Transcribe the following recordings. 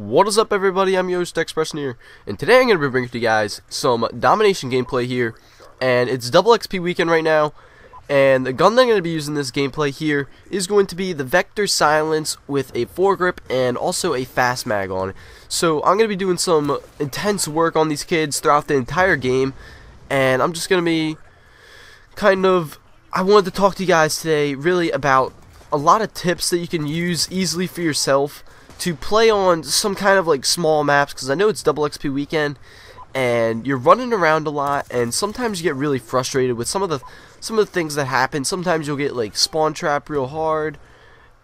What is up, everybody? I'm Yost Expression here, and today I'm going to be bringing to you guys some domination gameplay here. And it's double XP weekend right now, and the gun that I'm going to be using this gameplay here is going to be the Vector Silence with a foregrip and also a fast mag on it. So I'm going to be doing some intense work on these kids throughout the entire game, and I'm just going to be I wanted to talk to you guys today really about a lot of tips that you can use easily for yourself to play on some kind of like small maps, because I know it's double XP weekend and you're running around a lot, and sometimes you get really frustrated with some of the things that happen. Sometimes you'll get like spawn trap real hard,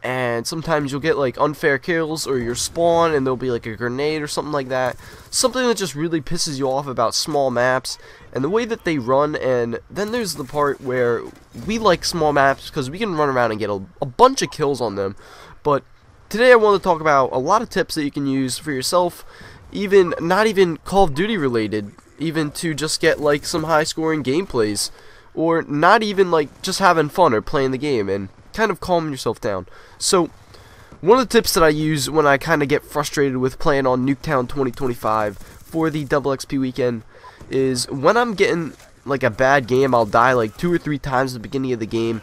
and sometimes you'll get like unfair kills, or your spawn and there'll be like a grenade or something like that. Something that just really pisses you off about small maps and the way that they run. And then there's the part where we like small maps because we can run around and get a bunch of kills on them. But today I want to talk about a lot of tips that you can use for yourself, even not even Call of Duty related, even to just get like some high scoring gameplays, or not even like just having fun or playing the game and kind of calming yourself down. So one of the tips that I use when I kind of get frustrated with playing on Nuketown 2025 for the double XP weekend is when I'm getting like a bad game, I'll die like 2 or 3 times at the beginning of the game,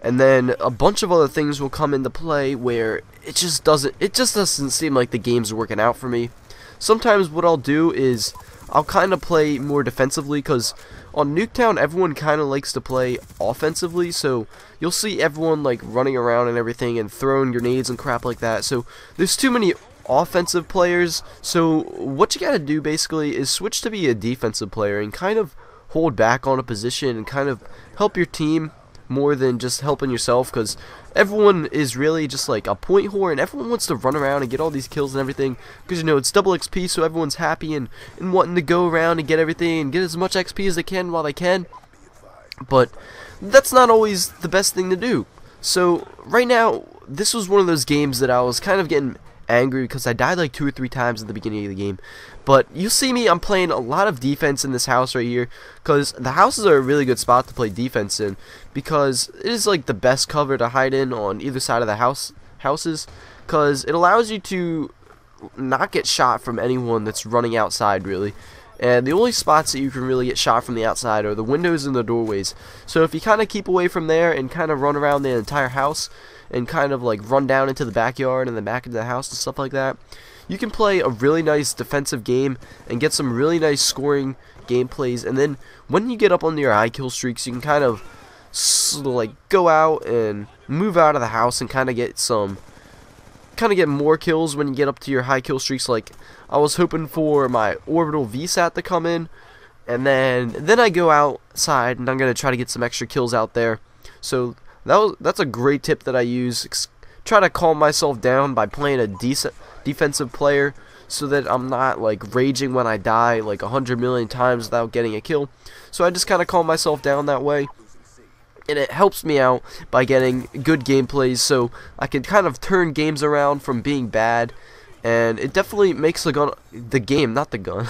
and then a bunch of other things will come into play where it just doesn't seem like the game's working out for me. Sometimes what I'll do is I'll kind of play more defensively, because on Nuketown everyone kind of likes to play offensively, so you'll see everyone like running around and everything and throwing grenades and crap like that. So there's too many offensive players, so what you gotta do basically is switch to be a defensive player and kind of hold back on a position and kind of help your team more than just helping yourself, because everyone is really just like a point whore and everyone wants to run around and get all these kills and everything, because you know it's double XP, so everyone's happy and wanting to go around and get everything and get as much XP as they can while they can. But that's not always the best thing to do. So right now, this was one of those games that I was kind of getting angry because I died like 2 or 3 times at the beginning of the game. But you see me, I'm playing a lot of defense in this house right here, because the houses are a really good spot to play defense in, because it is like the best cover to hide in on either side of the houses, because it allows you to not get shot from anyone that's running outside really. And the only spots that you can really get shot from the outside are the windows and the doorways. So if you kind of keep away from there and kind of run around the entire house and kind of like run down into the backyard and the back of the house and stuff like that, you can play a really nice defensive game and get some really nice scoring gameplays. And then when you get up on your high kill streaks, you can kind of like go out and move out of the house and kind of get more kills when you get up to your high kill streaks. Like I was hoping for my orbital VSAT to come in, and then I go outside and I'm gonna try to get some extra kills out there. So that's a great tip that I use. Try to calm myself down by playing a decent defensive player, so that I'm not like raging when I die like 100 million times without getting a kill. So I just kind of calm myself down that way, and it helps me out by getting good gameplays, so I can kind of turn games around from being bad. And it definitely makes the game, not the gun,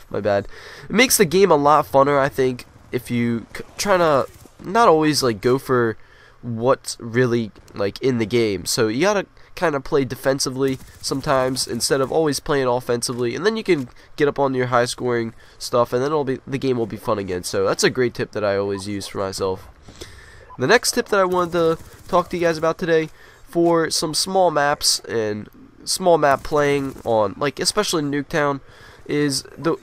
my bad. It makes the game a lot funner, I think, if you try to not always like go for what's really like in the game. So you gotta kind of play defensively sometimes instead of always playing offensively, and then you can get up on your high scoring stuff, and then the game will be fun again. So that's a great tip that I always use for myself. The next tip that I wanted to talk to you guys about today for some small maps and small map playing on, like especially Nuketown, is the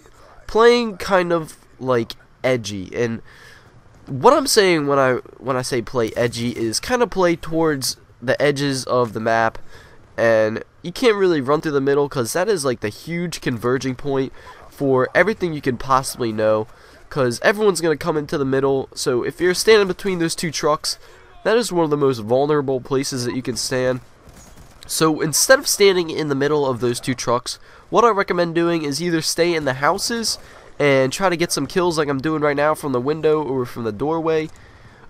playing kind of like edgy. And what I'm saying when I say play edgy is kind of play towards the edges of the map, and you can't really run through the middle, because that is like the huge converging point for everything you can possibly know, because everyone's going to come into the middle. So if you're standing between those 2 trucks, that is one of the most vulnerable places that you can stand. So instead of standing in the middle of those 2 trucks, what I recommend doing is either stay in the houses and try to get some kills like I'm doing right now from the window or from the doorway.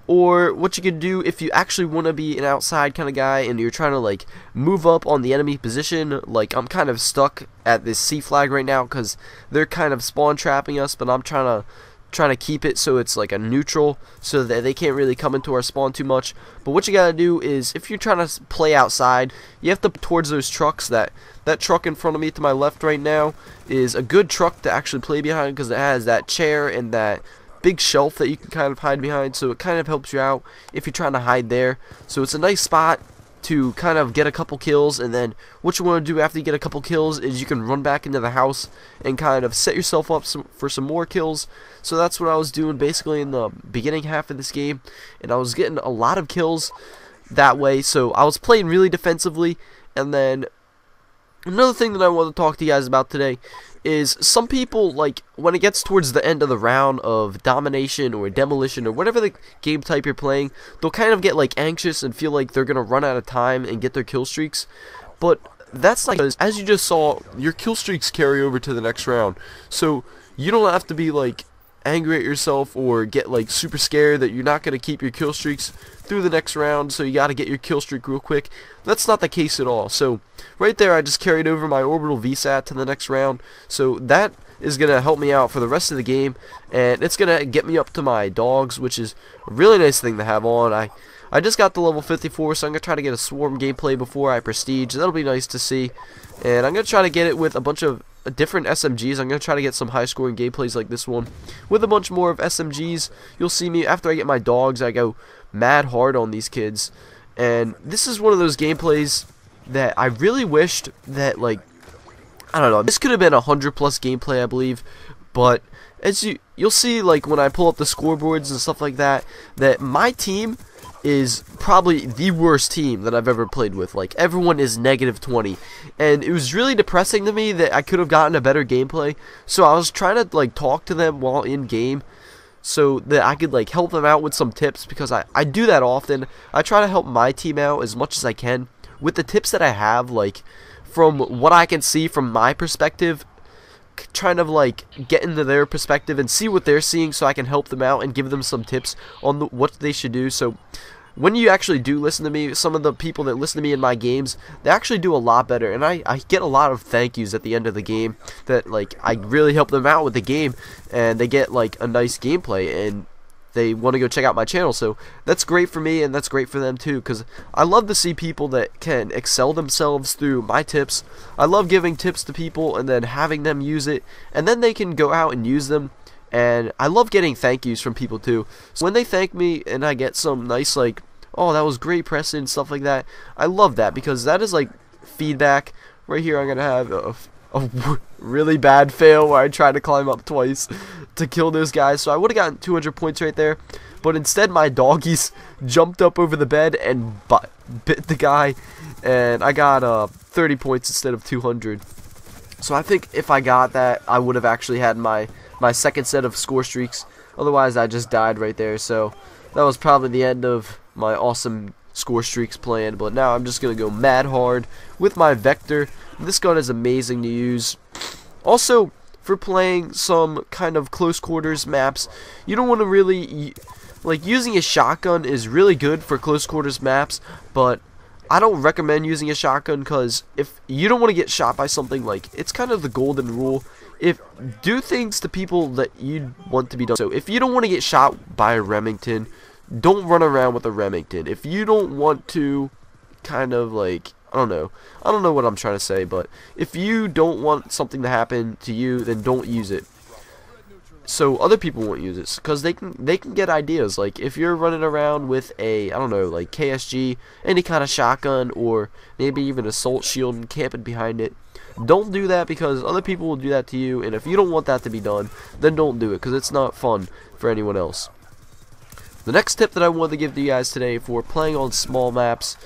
Or what you can do if you actually want to be an outside kind of guy and you're trying to like move up on the enemy position, like I'm kind of stuck at this C flag right now because they're kind of spawn trapping us, but I'm trying to trying to keep it so it's like a neutral so that they can't really come into our spawn too much. But what you gotta do is, if you're trying to play outside, you have to towards those trucks. That truck in front of me to my left right now is a good truck to actually play behind, because it has that chair and that big shelf that you can kind of hide behind, so it kind of helps you out if you're trying to hide there. So it's a nice spot to kind of get a couple kills, and then what you want to do after you get a couple kills is you can run back into the house and kind of set yourself up for some more kills. So that's what I was doing basically in the beginning half of this game, and I was getting a lot of kills that way. So I was playing really defensively. And then another thing that I want to talk to you guys about today is, some people, like, when it gets towards the end of the round of domination or demolition or whatever the game type you're playing, they'll kind of get like anxious and feel like they're gonna run out of time and get their kill streaks. But that's like, as you just saw, your kill streaks carry over to the next round, so you don't have to be like angry at yourself or get like super scared that you're not gonna keep your kill streaks through the next round, so you gotta get your kill streak real quick. That's not the case at all. So right there, I just carried over my orbital VSAT to the next round, so that is gonna help me out for the rest of the game, and it's gonna get me up to my dogs, which is a really nice thing to have on. I just got to level 54, so I'm gonna try to get a swarm gameplay before I prestige. That'll be nice to see, and I'm gonna try to get it with a bunch of different SMGs. I'm gonna try to get some high scoring gameplays like this one with a bunch more of SMGs. You'll see me after I get my dogs, I go mad hard on these kids, and this is one of those gameplays that I really wished that, like, I don't know, this could have been 100+ gameplay, I believe, but as you'll see, like, when I pull up the scoreboards and stuff like that, that my team is probably the worst team that I've ever played with. Like, everyone is -20, and it was really depressing to me that I could have gotten a better gameplay. So I was trying to like talk to them while in game so that I could like help them out with some tips, because I do that often. I try to help my team out as much as I can with the tips that I have, like from what I can see from my perspective, trying to like get into their perspective and see what they're seeing so I can help them out and give them some tips on what they should do. So when you actually do listen to me, some of the people that listen to me in my games, they actually do a lot better, and I get a lot of thank yous at the end of the game that like I really help them out with the game, and they get like a nice gameplay and they want to go check out my channel. So that's great for me, and that's great for them too, because I love to see people that can excel themselves through my tips. I love giving tips to people and then having them use it, and then they can go out and use them. And I love getting thank yous from people too. So when they thank me and I get some nice like, oh, that was great, Preston, stuff like that, I love that, because that is like feedback. Right here I'm gonna have a really bad fail where I tried to climb up twice to kill those guys, so I would have gotten 200 points right there, but instead my doggies jumped up over the bed and bit the guy, and I got 30 points instead of 200. So I think if I got that, I would have actually had my second set of score streaks. Otherwise I just died right there. So that was probably the end of my awesome score streaks plan. But now I'm just gonna go mad hard with my Vector. This gun is amazing to use. Also, for playing some kind of close quarters maps, you don't want to really, like, using a shotgun is really good for close quarters maps, but I don't recommend using a shotgun, because if you don't want to get shot by something, like, it's kind of the golden rule. Do things to people that you want to be done. So if you don't want to get shot by a Remington, don't run around with a Remington. If you don't want to kind of like, I don't know what I'm trying to say, but if you don't want something to happen to you, then don't use it. So other people won't use it, because they can get ideas. Like if you're running around with a, I don't know, like KSG, any kind of shotgun, or maybe even assault shield and camping behind it, don't do that, because other people will do that to you, and if you don't want that to be done, then don't do it, because it's not fun for anyone else. The next tip that I wanted to give to you guys today for playing on small maps,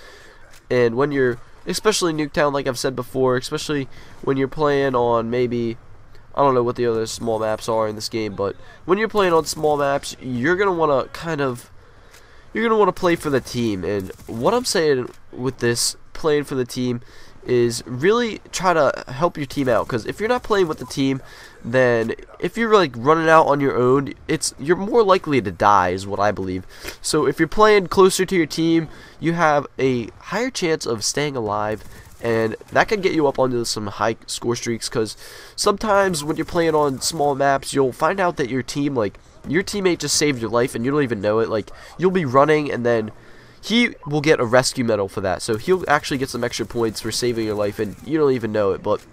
and when you're, especially Nuketown, like I've said before, especially when you're playing on maybe, I don't know what the other small maps are in this game, but when you're playing on small maps, you're going to want to play for the team. And what I'm saying with this, playing for the team, is really try to help your team out, because if you're not playing with the team, then if you're like running out on your own, you're more likely to die, is what I believe. So if you're playing closer to your team, you have a higher chance of staying alive and that can get you up onto some high score streaks, because sometimes when you're playing on small maps, you'll find out that your teammate just saved your life and you don't even know it. Like, you'll be running and then he will get a rescue medal for that, so he'll actually get some extra points for saving your life and you don't even know it. But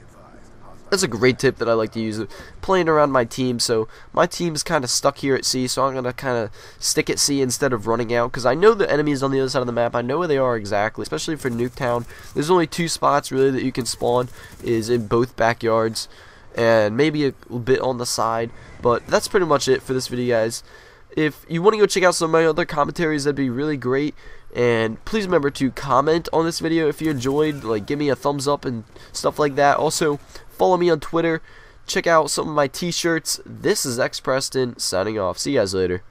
that's a great tip that I like to use playing around my team. So my team's kind of stuck here at C, so I'm going to kind of stick at C instead of running out, because I know the enemies on the other side of the map. I know where they are exactly, especially for Nuketown. There's only 2 spots really that you can spawn, is in both backyards and maybe a bit on the side. But that's pretty much it for this video, guys. If you want to go check out some of my other commentaries, that'd be really great. And please remember to comment on this video if you enjoyed, like give me a thumbs up and stuff like that. Also, follow me on Twitter. Check out some of my t-shirts. This is X Preston signing off. See you guys later.